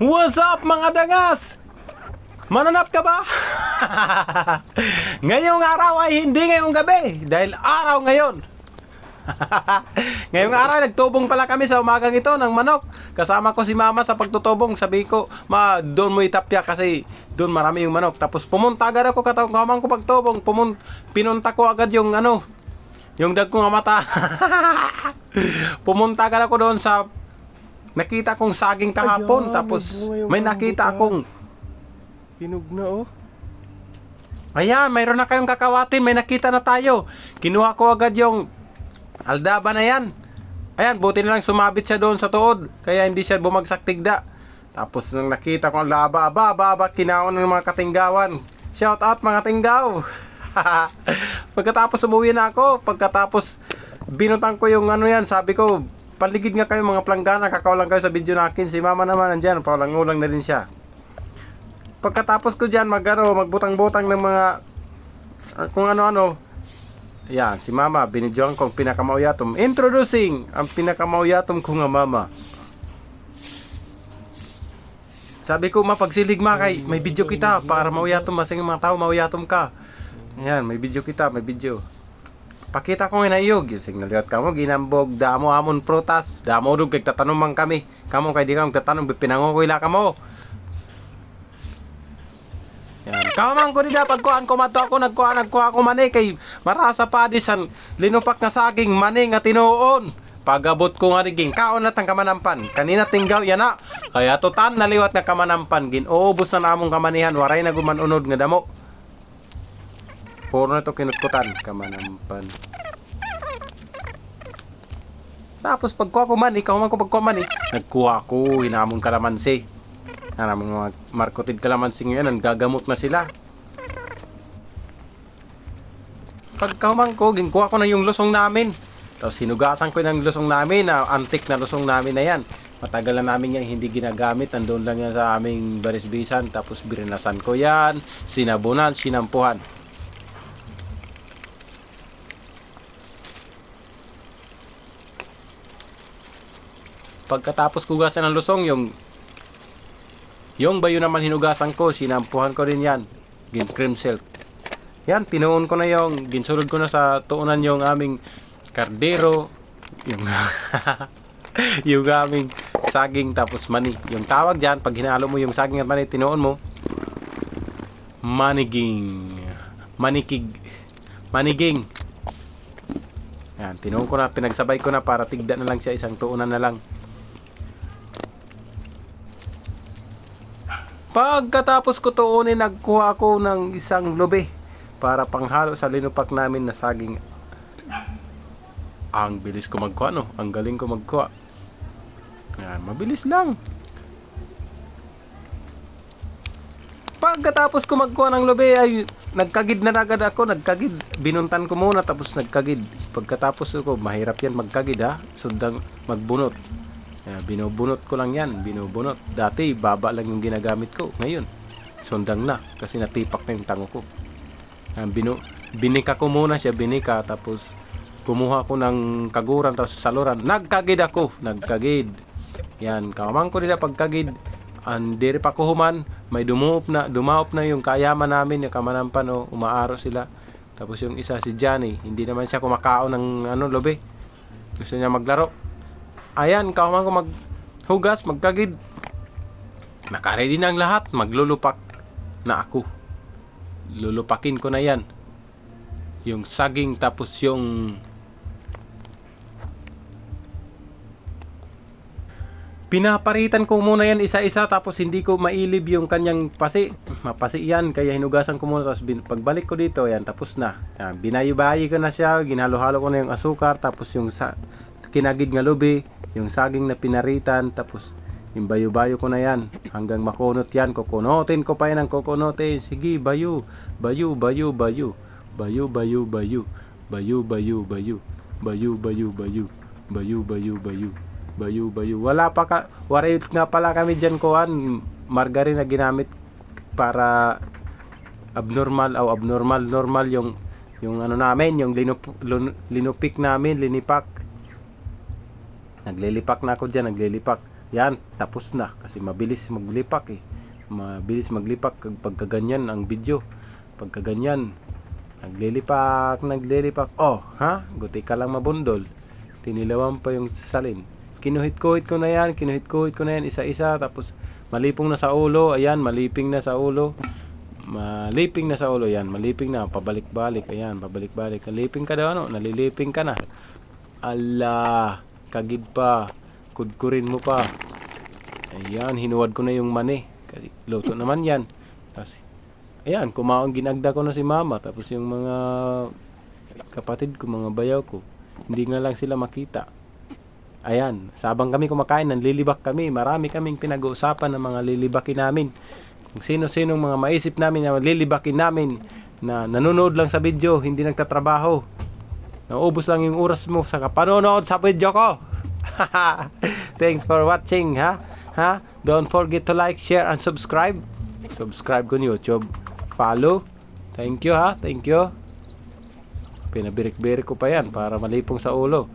What's up mga dangas? Mananap ka ba? Ngayong araw ay hindi ngayong gabi dahil araw ngayon. Ngayong araw nagtubong pala kami sa umagang ito ng manok. Kasama ko si mama sa pagtutubong. Sabi ko, ma, doon mo itapya kasi doon marami yung manok. Tapos pumunta agad ako katawan ko pagtubong. Pinunta ko agad yung yung dag ko nga mata. Pumunta agad ako doon sa nakita kong saging kahapon. Tapos may nakita akong hinog na oh. ayan, mayroon na kayong kakawatin. May nakita na tayo. Kinuha ko agad yung aldaba na yan. Ayan, buti na lang sumabit siya doon sa tuod. Kaya hindi siya bumagsak tigda. Tapos nang nakita ko ang aldaba, kinaon ng mga katinggawan. Shout out mga tinggaw. Pagkatapos umuwi na ako. Pagkatapos binutang ko yung yan. Sabi ko, paligid nga kayo mga planggana. Kakao lang kayo sa video nakin. Si mama naman nandyan. Paulang-ulang na din siya. Pagkatapos ko dyan magbutang-butang ng mga kung ano-ano. Yan, si mama binidyoan kong pinakamauyatom. Introducing ang pinakamauyatom ko nga mama. Sabi ko mapagsilig ma kay may video kita para mauyatom masing mga tao mauyatom ka. Yan, may video kita, may video. Pakita ko nga nayog, sing naliwat kamo ginambog damo amon prutas, damo dug kay tatanong man kami. Kamo kay di ka magtatanong pinangukuila kamo. Yan. Kamang ko nila pagkuhan ko mato ako nagkuha ko mani kay marasa pa disan linupak nga saging mani nga tinuon. Pagabot ko nga riging kaon natang kamanampan. Kanina tinggaw yan na. Kaya tutan naliwat nga kamanampan ginubos na namong kamanihan waray na gumanunod nga damo. Puro na to kinutkutan kamanampan. Tapos pagkuha ko mani, ikaw man ko pagkuha mani, nagkuha ko hinamon kalamansi. Mga markotid kalamansi ngayon, gagamot na sila. Pagkaumang ko, ginkuha ko na yung lusong namin. Tapos sinugasan ko ng lusong namin, na antik na lusong namin na yan. Matagal na namin yan hindi ginagamit, nandun lang yan sa aming barisbisan. Tapos birinasan ko yan, sinabunan, sinampuhan. Pagkatapos kugasan ng lusong, yung bayo naman hinugasan ko, sinampuhan ko rin yan. Cream silk. Yan, tinuon ko na yung, ginsulod ko na sa tuunan yung aming kardero, yung, yung aming saging tapos mani. Yung tawag dyan, pag hinalo mo yung saging at mani, tinuon mo, maniging. Yan, tinuon ko na, pinagsabay ko na para tigda na lang siya, isang tuunan na lang. Pagkatapos ko tuunin, nagkuha ako ng isang lobe para panghalo sa linupak namin na saging. Ang bilis ko magkuha, no? Ang galing ko magkuha. Yan, mabilis lang. Pagkatapos ko magkuha ng lobe, ay nagkagid na agad ako. Nagkagid. Binuntan ko muna tapos nagkagid. Pagkatapos ko, mahirap yan magkagid ha. Sundang magbunot. Binubunot ko lang yan, binubunot. Dati baba lang yung ginagamit ko. Ngayon sundang na kasi natipak na yung tango ko. Binika ko muna siya, binika. Tapos kumuha ko ng kaguran, tapos saluran. Nagkagid ako, nagkagid. Yan, kamang ko nila pagkagid. Andiri pa ko human, may dumaop na yung kayaman namin, yung kamanampan, umaaro sila. Tapos yung isa si Johnny, hindi naman siya kumakaon ng lobe. Gusto niya maglaro. Ayan, kauman ko maghugas, magkagid. Nakaready na ang lahat. Maglulupak na ako. Lulupakin ko na yan. Yung saging tapos yung pinaparitan ko muna yan isa-isa tapos hindi ko mailib yung kanyang pasi. Mapasi yan kaya hinugasan ko muna tapos pagbalik ko dito yan tapos na. Yan, binayi-bayi ko na siya, ginhalo-halo ko na yung asukar tapos yung kinagid nga lubi, yung saging na pinaritan, tapos yung bayo-bayo ko na yan hanggang makunot yan. Kukunutin ko pa yan ang kukunutin. Sige, bayo, bayo, bayo, bayo, bayo, bayo, bayo, bayo, bayo, bayo, bayo, bayo, bayo, bayo, bayo, bayo, bayo, bayo. Wala pa ka, warit nga pala kami dyan kuhan, margarine na ginamit para normal yung namin, yung linupik namin, linipak. Naglilipak na ako dyan, naglilipak. Yan, tapos na. Kasi mabilis maglipak eh. Mabilis maglipak pagka ganyan ang video. Pagka ganyan, naglilipak. Oh, ha? Guti ka lang mabundol. Tinilawan pa yung salin. Kinuhit-kuhit ko na yan isa-isa. Tapos malipong na sa ulo. Ayan, maliping na sa ulo. Yan, maliping na. Pabalik-balik. Ayan, pabalik-balik. Naliping ka daw, ano? Naliliping ka na. Ala, kagid pa. Kudkurin mo pa. Ayan, hinuwad ko na yung mani. Kasi luto naman yan. Kasi, ayan, kumaong ginagda ko na si mama. Tapos yung mga kapatid ko, mga bayaw ko, hindi nga lang sila makita. Ayan, sabang kami kumakain, nanlilibak kami. Marami kaming pinag-uusapan ng mga lilibakin namin. Kung sino-sinong mga maisip namin na lilibakin namin na nanonood lang sa video, hindi nagtatrabaho. Naubos lang yung oras mo sa kapanonood sa video ko. Thanks for watching, ha? Don't forget to like, share, and subscribe. Subscribe ko ni YouTube. Follow. Thank you, ha? Thank you. Pinabirik-birik ko pa yan para malipong sa ulo.